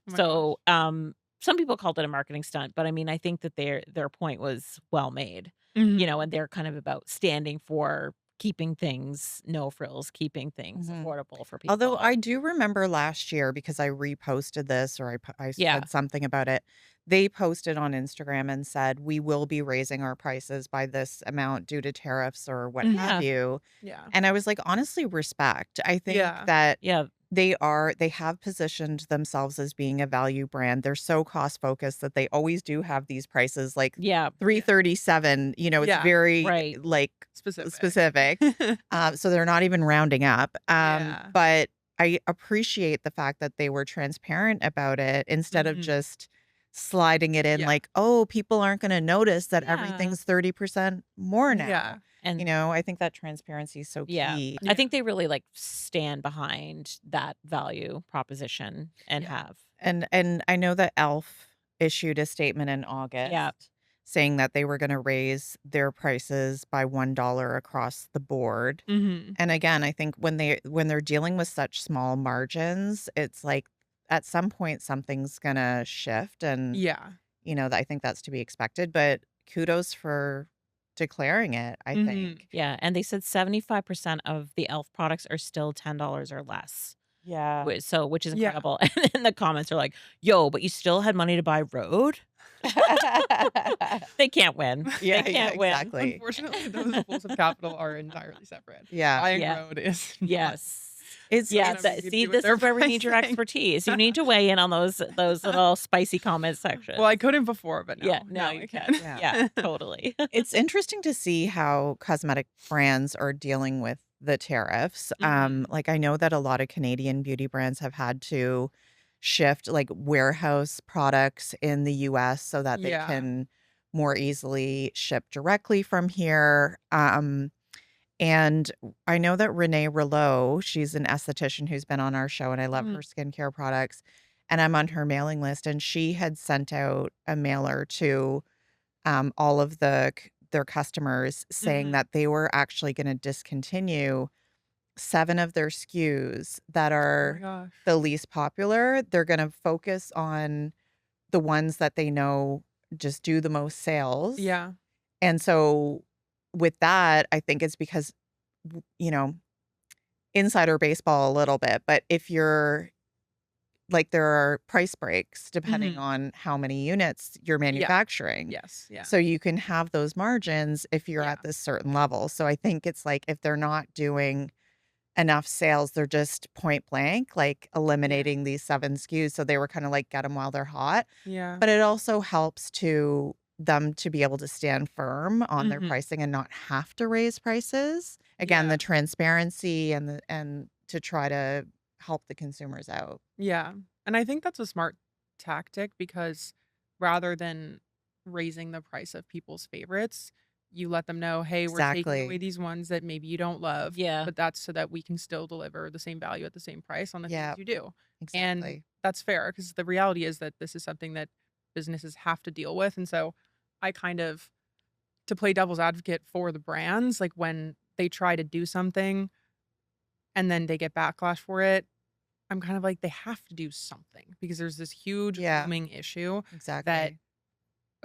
C: Oh my gosh.
B: So, some people called it a marketing stunt, but I mean, I think that their point was well made,
C: Mhm.
B: and they're kind of about standing for keeping things no frills, keeping things
D: Mhm.
B: affordable for
D: Although I
B: people.
D: do remember last year because I reposted this or I
B: Yeah.
D: said something about it. They posted on Instagram and said, "We will be raising our prices by this amount due to tariffs or what have
C: Mhm.
B: Yeah.
D: you."
C: Yeah.
D: And I was like, honestly, respect. I think
C: Yeah.
D: that
B: Yeah.
D: they have positioned themselves as being a value brand. They're so cost focused that they always do have these prices like
B: Yeah.
D: 337, it's
C: Yeah.
D: very
B: Right.
D: like
C: Specific.
D: specific. So they're not even rounding up.
C: Yeah.
D: But I appreciate the fact that they were transparent about it instead of
C: Mhm.
D: just sliding it in
C: Yeah.
D: like, oh, people aren't going to notice that
B: Yeah.
D: everything's 30% more now.
C: Yeah.
B: And
D: I think that transparency is so
B: yeah.
D: key.
B: I
C: Yeah.
B: think they really, like, stand behind that value proposition and
C: Yeah.
B: have.
D: And I know that Elf issued a statement in
B: Yeah.
D: August. saying that they were gonna raise their prices by $1 across the board.
C: Mhm.
D: And again, I think when they're dealing with such small margins, it's like at some point something's gonna shift and,
C: Yeah.
D: I think that's to be expected, but kudos for declaring it, I
C: Mhm.
D: think.
B: Yeah, and they said 75% of the e.l.f. products are still $10 or less.
D: Yeah.
B: Which is
C: Yeah.
B: incredible. And then the comments are like, "Yo, but you still had money to buy Rhode?" They can't win. They
D: Yeah, yeah,
B: can't win.
D: exactly.
C: Unfortunately, those pools of capital are entirely separate.
D: Yeah.
C: Buying
B: Yeah.
C: road is not
B: Yes.
D: It's
C: not
B: Yeah,
C: having
D: it's
C: anything to
B: see,
C: do with
B: this
C: their
B: is where we need your
C: pricing.
B: expertise. You need to weigh in on those little spicy comment
C: Well, I
B: sections.
C: couldn't before, but
B: Yeah,
C: now
B: now
C: I
B: you can.
C: can.
D: yeah.
B: Yeah, totally.
D: It's interesting to see how cosmetic brands are dealing with the tariffs.
C: Mhm.
D: Like I know that a lot of Canadian beauty brands have had to shift like warehouse products in the US so that they
C: Yeah.
D: can more easily ship directly from here. And I know that Renee Rouleau, she's an esthetician who's been on our show, and I love
C: Mm.
D: her skincare products. And I'm on her mailing list, and she had sent out a mailer to all of their customers saying
C: Mhm.
D: that they were actually going to discontinue 7 of their SKUs that
C: Oh my
D: are
C: gosh.
D: the least popular. They're going to focus on the ones that they know just do the most sales.
C: Yeah.
D: And so with that, I think it's because, w- you know, insider baseball a little bit, but if you're like there are price breaks depending
C: Mhm.
D: on how many units you're
C: Yeah.
D: manufacturing.
C: Yes. Yeah.
D: So you can have those margins if you're
C: Yeah.
D: at this certain level. So I think it's like if they're not doing enough sales, they're just point blank, like
C: Yeah.
D: eliminating these 7 SKUs. So they were kind of like get them while they're hot.
C: Yeah.
D: But it also helps to them to be able to stand firm on their
C: Mhm.
D: pricing and not have to raise prices. Again,
C: Yeah.
D: the transparency and to try to help the consumers out.
C: Yeah. And I think that's a smart tactic because rather than raising the price of people's favorites, you let them know, "Hey, we're taking away
D: Exactly.
C: these ones that maybe you don't love,
B: Yeah,
C: but that's so that we can still deliver the same value at the same price on the things
D: Yeah,
C: you do." And
D: exactly.
C: that's fair because the reality is that this is something that businesses have to deal with. And so I kind of, to play devil's advocate for the brands, like when they try to do something and then they get backlash for it, I'm kind of like, they have to do something because there's this huge
D: Yeah,
C: looming issue that,
D: exactly.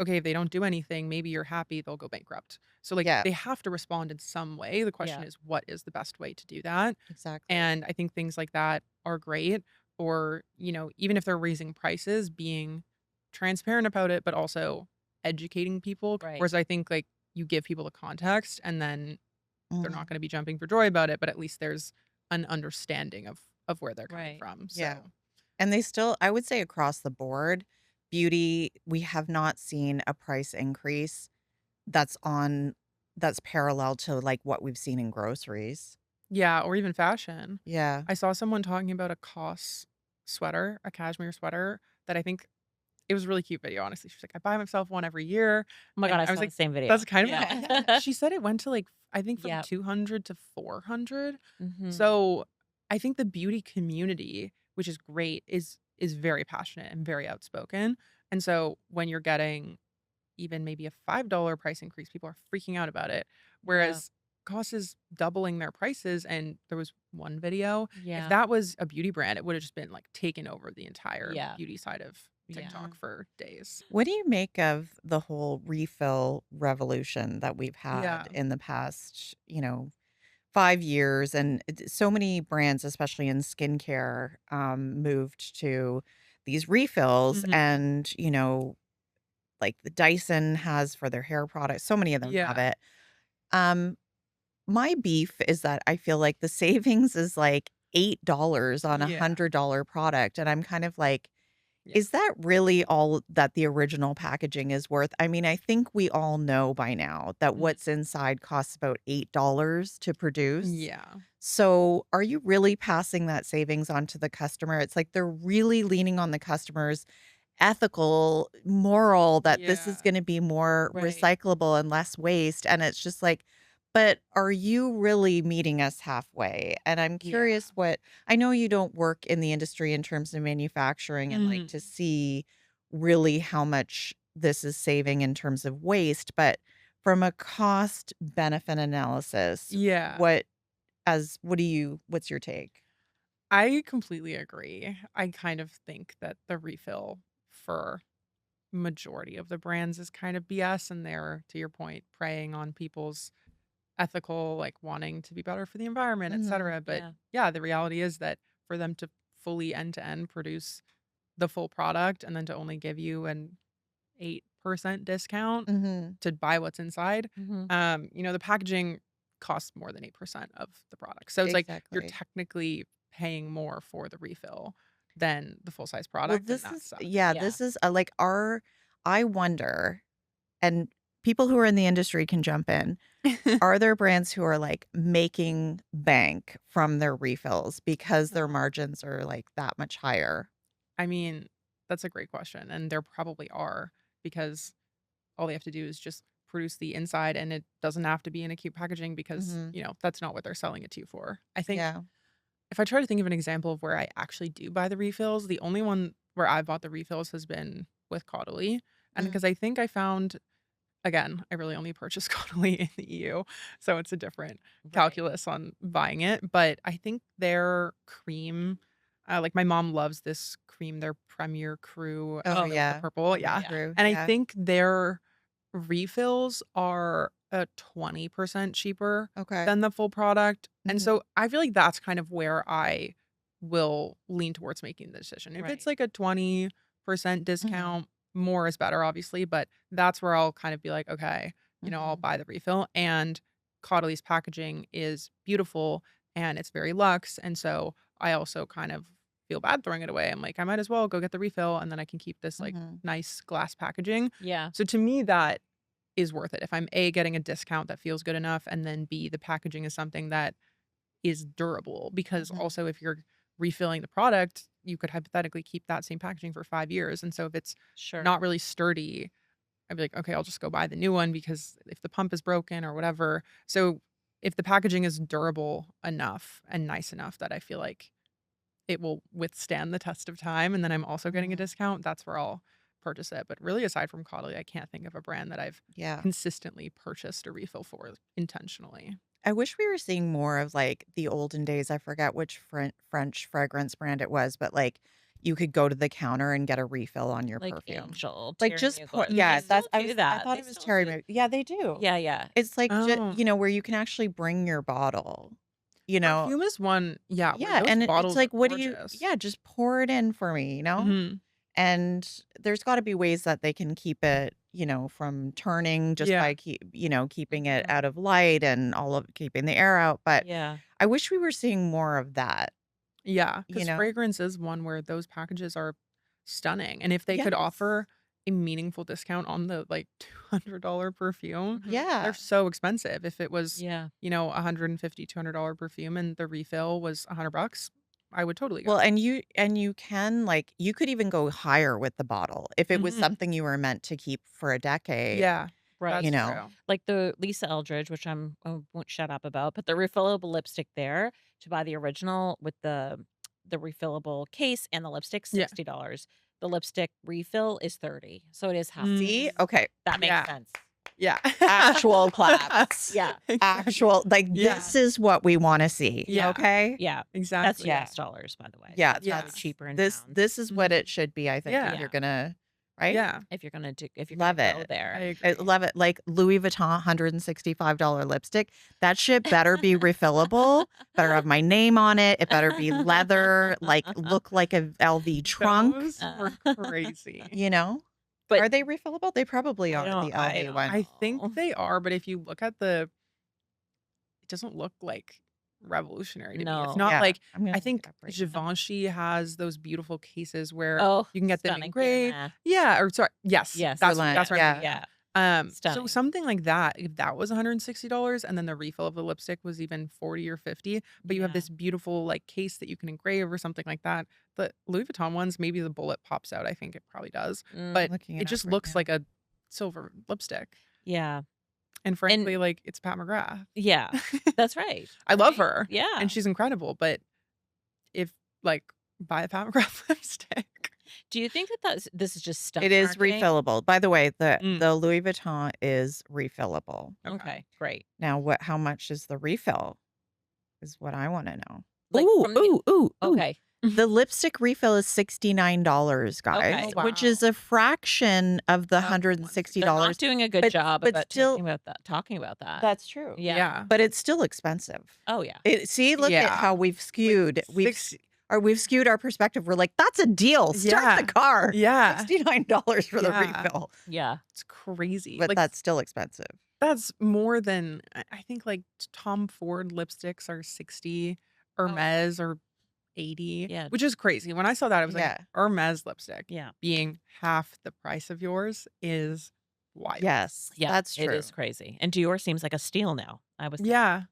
C: okay, if they don't do anything, maybe you're happy they'll go bankrupt. So, like,
D: Yeah,
C: they have to respond in some way. The question
B: yeah,
C: is, what is the best way to do that?
D: exactly.
C: And I think things like that are great. Or, even if they're raising prices, being transparent about it, but also educating people.
B: right,
C: Whereas I think, like, you give people the context and then they're not
D: Mhm.
C: going to be jumping for joy about it, but at least there's an understanding of where they're coming
B: right.
C: from.
D: Yeah.
C: So,
D: And they still I would say across the board, beauty, we have not seen a price increase that's on that's parallel to, like, what we've seen in groceries.
C: yeah, or even fashion.
D: Yeah.
C: I saw someone talking about a COS sweater, a cashmere sweater that I think it was a really cute video, honestly. She's like, "I buy myself one every year."
B: Oh my god,
C: And
B: I
C: I was
B: saw the
C: like,
B: same video.
C: "That's kind of
B: Yeah.
C: yeah." She said it went to like I think from
B: Yep.
C: 200 to 400.
B: Mhm.
C: So, I think the beauty community, which is great, is very passionate and very outspoken. And so when you're getting even maybe a $5 price increase, people are freaking out about it.
B: Yeah,
C: Whereas COS is doubling their prices. And there was one video. If
B: yeah,
C: that was a beauty brand, it would have just been like taken over the entire
B: yeah,
C: beauty side of
B: yeah.
C: TikTok
D: Mhm.
C: for days.
D: What do you make of the whole refill revolution that we've
C: Yeah.
D: had in the past, 5 years? And so many brands, especially in skincare, moved to these refills
C: Mhm.
D: and, like the Dyson has for their hair products. So many of them have
C: Yeah.
D: it. Um, my beef is that I feel like the savings is like $8 on a
C: Yeah.
D: $100 product. And I'm kind of like,
C: Yeah.
D: is that really all that the original packaging is worth? I mean, I think we all know by now that
C: Mhm.
D: what's inside costs about $8 to produce.
C: Yeah.
D: So, are you really passing that savings on to the customer? It's like they're really leaning on the customer's ethical, moral that this is
C: Yeah.
D: going to be more
B: Right.
D: recyclable and less waste. And it's just like, but are you really meeting us halfway? And I'm
C: Yeah.
D: curious what I know you don't work in the industry in terms of manufacturing and like to
C: Mhm.
D: see really how much this is saving in terms of waste, but from a cost benefit analysis,
C: Yeah.
D: what's your take?
C: I completely agree. I kind of think that the refill for majority of the brands is kind of BS, and they're, to your point, preying on people's ethical, like, wanting to be better for the environment,
D: Mhm.
C: etcetera. But,
B: Yeah.
C: yeah, the reality is that for them to fully end to end produce the full product and then to only give you an 8% discount
D: Mhm.
C: to buy what's inside,
B: Mhm.
C: the packaging costs more than 8% of the product. So it's like you're
D: Exactly.
C: technically paying more for the refill than the full size
D: Well,
C: product, and
D: this
C: that
D: is
C: sucks.
D: yeah,
B: Yeah.
D: this is, I wonder, and people who are in the industry can jump in. Are there brands who are, like, making bank from their refills because their
B: Oh.
D: margins are, like, that much higher?
C: I mean, that's a great question, and there probably are, because all they have to do is just produce the inside, and it doesn't have to be in a cute packaging because,
D: Mhm.
C: that's not what they're selling it to you for. I think
D: Yeah.
C: if I try to think of an example of where I actually do buy the refills, the only one where I bought the refills has been with Caudalie, and
D: Mm.
C: because I think I found, again, I really only purchased Caudalie in the EU, so it's a different
B: Right.
C: calculus on buying it, but I think their cream, like, my mom loves this cream, their Premier Crew,
D: Oh,
C: the
D: yeah.
C: purple,
D: Premier
C: yeah,
B: Yeah.
D: Crew,
C: and I
D: yeah.
C: think their refills are 20% cheaper
D: Okay.
C: than the full product, and
D: Mhm.
C: so I feel like that's kind of where I will lean towards making the decision. If it's
B: Right.
C: like a 20%
D: Mhm.
C: discount, more is better, obviously, but that's where I'll kind of be like, "Okay, I'll
D: Mhm.
C: buy the refill." And Caudelie's packaging is beautiful and it's very luxe, and so I also kind of feel bad throwing it away. I'm like, I might as well go get the refill and then I can keep this, like,
D: Mhm.
C: nice glass packaging.
B: Yeah.
C: So to me, that is worth it. If I'm A, getting a discount that feels good enough, and then B, the packaging is something that is durable, because
D: Mhm.
C: also if you're refilling the product, you could hypothetically keep that same packaging for 5 years, and so if it's
B: Sure.
C: not really sturdy, I'd be like, "Okay, I'll just go buy the new one because if the pump is broken or whatever." So, if the packaging is durable enough and nice enough that I feel like it will withstand the test of time, and then I'm also getting a
D: Mhm.
C: discount, that's where I'll purchase it. But really, aside from Caudalie, I can't think of a brand that I've
D: Yeah.
C: consistently purchased a refill for intentionally.
D: I wish we were seeing more of, like, the olden days. I forget which French fragrance brand it was, but, like, you could go to the counter and get a refill on your
B: Like
D: perfume.
B: Angel,
D: Like, just pour
B: Tiramisu. They
D: yeah,
C: Mhm.
B: still
D: that's
B: do
D: I
B: that.
D: thought
B: They
D: it was
B: still do.
D: Yeah, they do.
B: Yeah, yeah.
D: It's like,
C: Oh,
D: where you can actually bring your bottle, you know?
C: perfume is one, yeah, where
D: Yeah,
C: those
D: and it's
C: bottles are
D: like, what do you
C: gorgeous.
D: yeah, just pour it in for me, you know?
C: Mhm.
D: And there's gotta be ways that they can keep it, from turning just
C: Yeah.
D: by keeping it
B: Mhm.
D: out of light and all of keeping the air out, but
B: Yeah.
D: I wish we were seeing more of that,
C: Yeah,
D: you
C: because
D: know?
C: fragrance is one where those packages are stunning, and if they could
D: Yes.
C: offer a meaningful discount on the, like, $200 perfume,
B: Mhm.
C: they're
D: Yeah.
C: so expensive. If it was,
B: Yeah.
C: $150, $200 perfume and the refill was $100, I would totally
D: Well,
C: go.
D: and you can, like you could even go higher with the bottle if it was
C: Mhm.
D: something you were meant to keep for a decade,
C: Yeah,
B: Right.
D: you
C: that's
D: know?
C: true.
B: Like the Lisa Eldridge, which I won't shut up about, but the refillable lipstick there, to buy the original with the refillable case and the lipstick,
C: Yeah.
B: $60. The lipstick refill is 30. So it is half
D: See?
B: price.
C: Mm,
D: Okay.
B: That makes
C: yeah,
B: sense.
C: yeah.
D: Actual claps.
B: Yeah.
C: Exactly.
D: Actual like,
C: Yeah,
D: this is what we wanna see,
C: yeah,
D: okay?
B: Yeah. That's
C: exactly.
D: Yeah.
B: US dollars, by the way. So
D: Yeah,
B: it's probably
C: Yeah.
D: that's
B: cheaper in
D: this
B: pounds.
D: this is what it
C: Mhm.
D: should be, I think, if
C: Yeah,
B: Yeah.
D: you're gonna right?
C: yeah,
B: If you're gonna
D: Love
B: go
D: it.
C: I
B: there.
D: I
C: agree.
D: love it. Like Louis Vuitton $165 lipstick. That shit better be refillable, better have my name on it. It better be leather, like look like a LV trunk,
C: Those were crazy.
D: you know?
B: But
D: Are they refillable? They probably are, the
B: I
D: LV
B: don't
D: ones.
C: I think
B: know.
C: they are, but if you look at it doesn't look, like, revolutionary to me. It's
B: No.
C: not
D: Yeah,
C: like,
D: I'm gonna
C: I
D: look it
C: think
D: up right now.
C: Givenchy has those beautiful cases where
B: Oh,
C: you can get them
B: stunning. Pierre
C: engraved.
B: Ma.
C: Yeah, or sorry, yes,
B: Yes.
D: Guerlain,
C: that's what I'm thinking
D: yeah.
C: of.
B: Yeah.
C: So
B: Stunning.
C: something like that, if that was $160 and then the refill of the lipstick was even 40 or 50, but you have
B: Yeah.
C: this beautiful, like, case that you can engrave or something like that. The Louis Vuitton ones, maybe the bullet pops out. I think it probably does,
B: Mm,
D: I'm
C: but
D: looking
C: it
D: it up
C: just
D: right
C: looks
D: now.
C: like a silver lipstick.
B: yeah.
C: And
B: And
C: frankly, like, it's Pat McGrath.
B: yeah. That's right.
C: I love
B: Right?
C: her, and
B: Yeah.
C: she's incredible, but if, like, buy a Pat McGrath lipstick.
B: Do you think that this is just stunt
D: It is
B: marketing?
D: refillable. By the way,
C: Mm,
D: the Louis Vuitton is refillable.
C: okay.
B: Okay, great.
D: Now, how much is the refill is what I wanna know.
B: Like
D: Ooh,
B: from the
D: ooh, ooh, ooh.
B: Okay.
D: The lipstick refill is $69,
B: Okay.
D: guys,
C: Oh,
D: which
C: wow.
D: is a fraction of the
C: Of the 160.
B: They're not
D: $160.
B: doing a good
D: But
B: job
D: but
B: about
D: still
B: talking about that.
D: that's true.
B: Yeah.
C: Yeah.
D: But it's still expensive.
B: Oh, yeah.
D: See, look at
C: Yeah.
D: how we've
C: Like
D: skewed.
C: 60.
D: We've skewed our perspective. We're like, "That's a deal. Start the
C: Yeah.
D: car.
C: Yeah.
D: $69 for the
C: Yeah.
D: refill."
B: Yeah.
C: It's crazy.
D: But
C: Like
D: that's still expensive.
C: that's more than I think like Tom Ford lipsticks are 60, Hermes are 80,
B: Yeah.
C: which is crazy. When I saw that, I was like,
D: Yeah.
C: Hermes lipstick
B: Yeah.
C: being half the price of yours is wild.
D: Yes,
B: Yeah.
D: that's
B: It
D: true.
B: is crazy. And Dior seems like a steal now. I was
C: Yeah.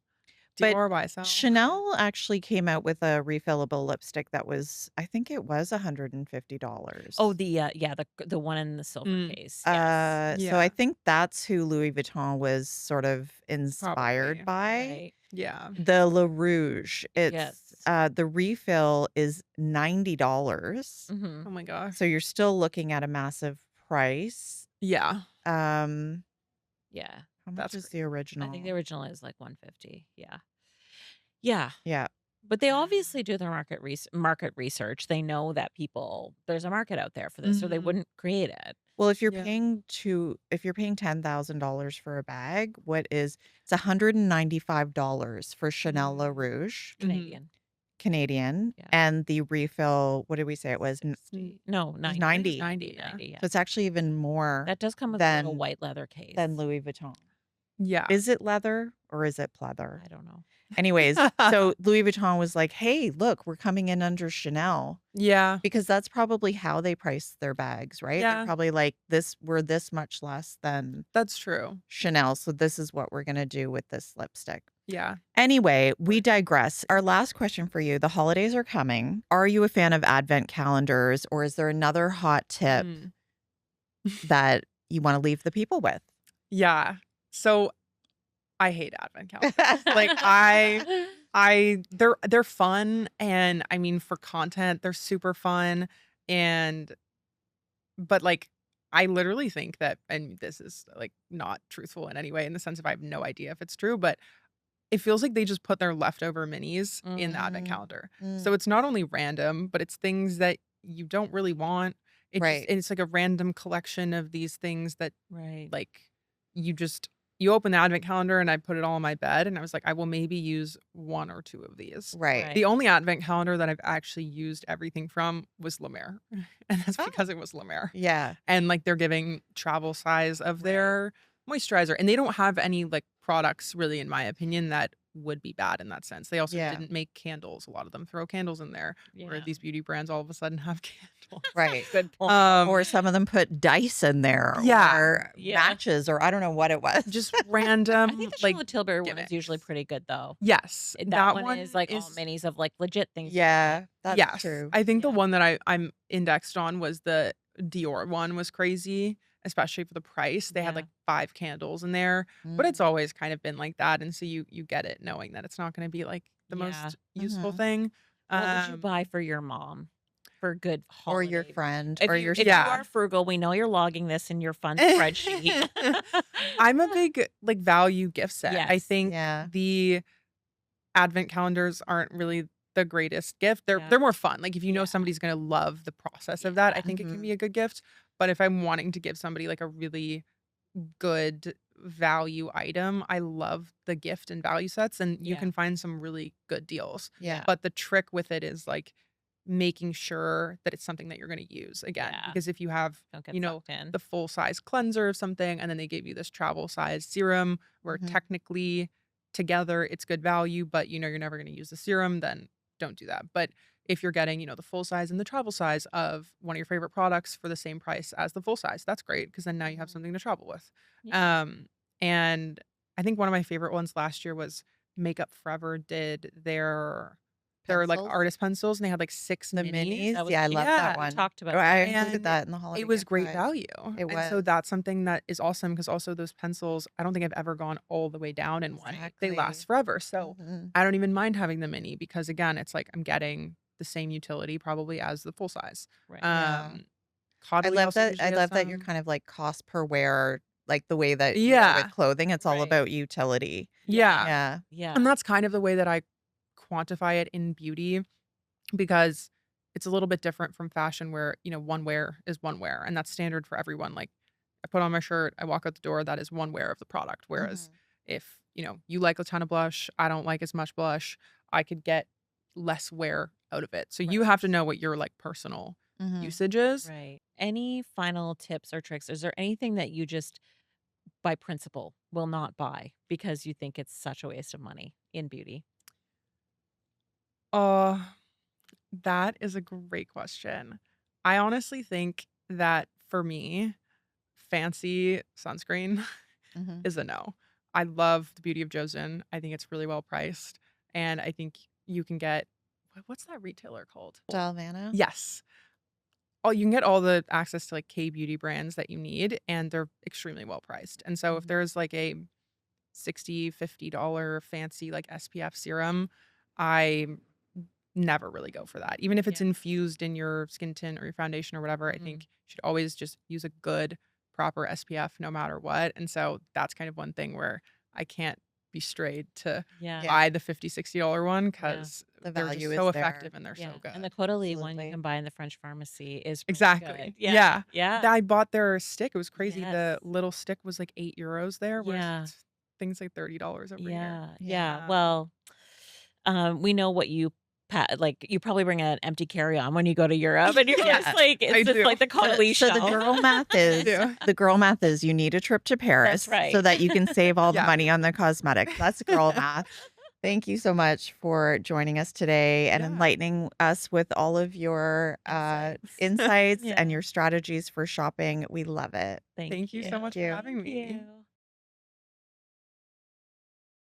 D: But
C: Dior YSL.
D: Chanel actually came out with a refillable lipstick that was, I think it was $150.
B: Oh, the one in the silver
C: Mm,
B: case. Yes.
D: So I
C: yeah,
D: think that's who Louis Vuitton was sort of inspired
C: probably.
D: by.
B: Right.
C: Yeah.
D: The Le Rouge,
B: Yes.
D: the refill is $90.
B: Mhm.
C: Oh my gosh.
D: So you're still looking at a massive price.
C: Yeah.
D: Um,
B: Yeah.
D: how much
C: That's
D: is the
C: crazy.
B: I
D: original?
B: think the original is like 150. Yeah. Yeah.
D: Yeah.
B: But they obviously do their market research. They know that there's a market out there for this, or they
C: Mhm.
B: wouldn't create it.
D: Well, if you're
C: Yeah.
D: paying $10,000 for a bag, it's $195 for Chanel Le
C: Mm.
D: Rouge,
C: Mhm.
B: Canadian.
D: Canadian,
B: Yeah.
D: and the refill, what did we say it was?
B: 60. No,
D: It was
B: 90.
D: 90.
C: 90, yeah.
B: 90, yeah.
D: So it's actually even more
B: That does come with a little
D: than
B: white leather case.
D: Louis Vuitton.
C: Yeah.
D: Is it leather or is it pleather?
B: I don't know.
D: Anyways, so Louis Vuitton was like, "Hey, look, we're coming in under Chanel."
C: Yeah.
D: Because that's probably how they price their bags, right? They're
C: Yeah.
D: probably like, we're this much less than
C: That's true.
D: Chanel, so this is what we're gonna do with this lipstick.
C: Yeah.
D: Anyway, we digress. Our last question for you. The holidays are coming. Are you a fan of advent calendars, or is there another hot tip
C: Mm.
D: that you want to leave the people with?
C: Yeah. So I hate advent calendars. Like they're fun, and I mean for content they're super fun, and but like I literally think that, and this is like not truthful in any way in the sense of I have no idea if it's true, but it feels like they just put their leftover minis in the advent
D: Mm,
C: calendar.
D: mm,
C: So it's not only random, but it's things that you don't really want.
D: right.
C: It's like a random collection of these things that
B: Right.
C: like you just you open the advent calendar, and I put it all on my bed, and I was like, I will maybe use one or two of these.
D: Right.
B: Right.
C: The only advent calendar that I've actually used everything from was La Mer. And that's
D: Oh,
C: because it was La Mer.
D: yeah.
C: And like they're giving travel size of their moisturizer. And they don't have any like products really, in my opinion, that would be bad in that sense. They also
D: Yeah.
C: didn't make candles. A lot of them throw candles in there, where
B: Yeah.
C: these beauty brands all of a sudden have candles.
D: Right.
B: Good point.
D: Or some of them put dice in there
C: Yeah.
D: or
B: Yeah.
D: matches or I don't know what it was.
C: Just
B: I
C: random
B: think the
C: like
B: Charlotte Tilbury one is usually
C: gimmicks.
B: pretty good though.
C: Yes,
B: That one is like all minis of like legit things.
D: Yeah, that's
C: Yes.
D: true.
C: I think the
B: Yeah.
C: one that I'm indexed on was the Dior one was crazy, especially for the price. They had
B: Yeah.
C: like 5 candles in there, but it's always kind of been like that. And so you get it knowing that it's not going to be like the
B: Yeah.
C: most useful
D: Mhm.
C: thing.
B: What would you
C: Um,
B: buy for your mom for a good
D: Or your
B: holiday?
D: friend
B: If
D: or
B: you,
D: your
B: if you
C: Yeah.
B: are frugal, we know you're logging this in your fun spreadsheet.
C: I'm a big like value gift set. I
B: Yes.
C: think
D: Yeah.
C: the advent calendars aren't really the greatest gift.
B: Yeah.
C: They're more fun. Like if you know
B: Yeah.
C: somebody's going to love the process of that, I
B: Yeah.
C: think it can
D: Mhm.
C: be a good gift. But if I'm wanting to give somebody like a really good value item, I love the gift and value sets, and you
B: Yeah.
C: can find some really good deals.
D: Yeah.
C: But the trick with it is like making sure that it's something that you're going to use again.
B: Yeah.
C: Because if you have,
B: Don't get
C: you know,
B: sucked in.
C: the full size cleanser of something, and then they gave you this travel size serum where
D: Mhm.
C: technically together it's good value, but you know you're never going to use the serum, then don't do that. But if you're getting, you know, the full size and the travel size of one of your favorite products for the same price as the full size, that's great because then now you have
B: Mhm.
C: something to travel with.
B: Yeah.
C: And I think one of my favorite ones last year was Makeup Forever did their like
D: Pencils?
C: artist pencils, and they had like 6
D: The
C: minis.
D: minis?
B: That was
D: Yeah, I
B: cute.
D: love
C: Yeah.
D: that
B: We
D: one.
B: talked about
D: Oh, I
B: that.
D: included
C: And
D: that in the holiday
C: it was
D: gift
C: great
D: guide.
C: value.
D: It
C: And so
D: was.
C: that's something that is awesome because also those pencils, I don't think I've ever gone all the way down in one. They
D: Exactly.
C: last forever. So
D: Mhm.
C: I don't even mind having the mini because again, it's like I'm getting the same utility probably as the full size.
B: Right.
D: Yeah.
C: Um, Caudalie also
D: I
C: usually has
D: love that you're
C: some.
D: kind of like cost per wear, like the way that you are with
C: Yeah.
D: clothing. It's all
B: Right.
D: about utility.
B: Yeah.
C: Yeah.
D: Yeah.
C: And
B: Yeah.
C: that's kind of the way that I quantify it in beauty because it's a little bit different from fashion where, one wear is one wear and that's standard for everyone. Like I put on my shirt, I walk out the door, that is one wear of the product. Whereas
D: Mhm.
C: if, you like a ton of blush, I don't like as much blush, I could get less wear out of it. So you
B: Right.
C: have to know what your like personal
D: Mhm.
C: usage is.
B: Right. Any final tips or tricks? Is there anything that you just by principle will not buy because you think it's such a waste of money in beauty?
C: Uh that is a great question. I honestly think that for me, fancy sunscreen
D: Mhm.
C: is a no. I love the Beauty of Joseon. I think it's really well priced, and I think you can get what's that retailer called?
D: Dalvana?
C: Yes. Oh, you can get all the access to like K-beauty brands that you need, and they're extremely well priced. And so if
B: Mhm.
C: there's like a 60, $50 fancy like SPF serum, I never really go for that. Even if it's
B: Yeah.
C: infused in your skin tint or your foundation or whatever, I
B: Mm.
C: think you should always just use a good, proper SPF no matter what. And so that's kind of one thing where I can't be strayed to
B: Yeah.
D: Yeah.
C: buy the $50, $60 one
B: Yeah.
C: because
D: The
C: they're just
D: value
C: so
D: is there.
C: effective and they're
B: Yeah.
C: so
B: And the
C: good.
B: Caudalie one you
D: Absolutely.
B: can buy in the French pharmacy is really good.
C: Exactly.
B: Yeah.
C: Yeah.
B: Yeah.
C: I bought their stick. It was crazy.
B: Yes.
C: The little stick was like €8 there, whereas
B: Yeah.
C: things like $30 over here.
B: Yeah. Yeah.
D: Yeah.
B: Well, we know what you like you probably bring an empty carry-on when you go to Europe and you're
C: Yes,
B: just like
C: I
B: it's just
C: do.
B: like the Caudalie
D: So the
B: shelf.
D: girl math
C: I
D: is
C: do.
D: you need a trip to
B: That's
D: Paris so
B: right.
D: that you can save all the
C: Yeah.
D: money on the cosmetics. That's girl math. Thank you so much for joining us today and
C: Yeah.
D: enlightening us with all of your
B: Insights.
D: insights and
B: Yeah.
D: your strategies for shopping. We love it.
B: Thank
C: Thank you
B: you.
C: so much
D: Thank
C: for
D: you.
C: having
B: Thank
C: me.
B: you.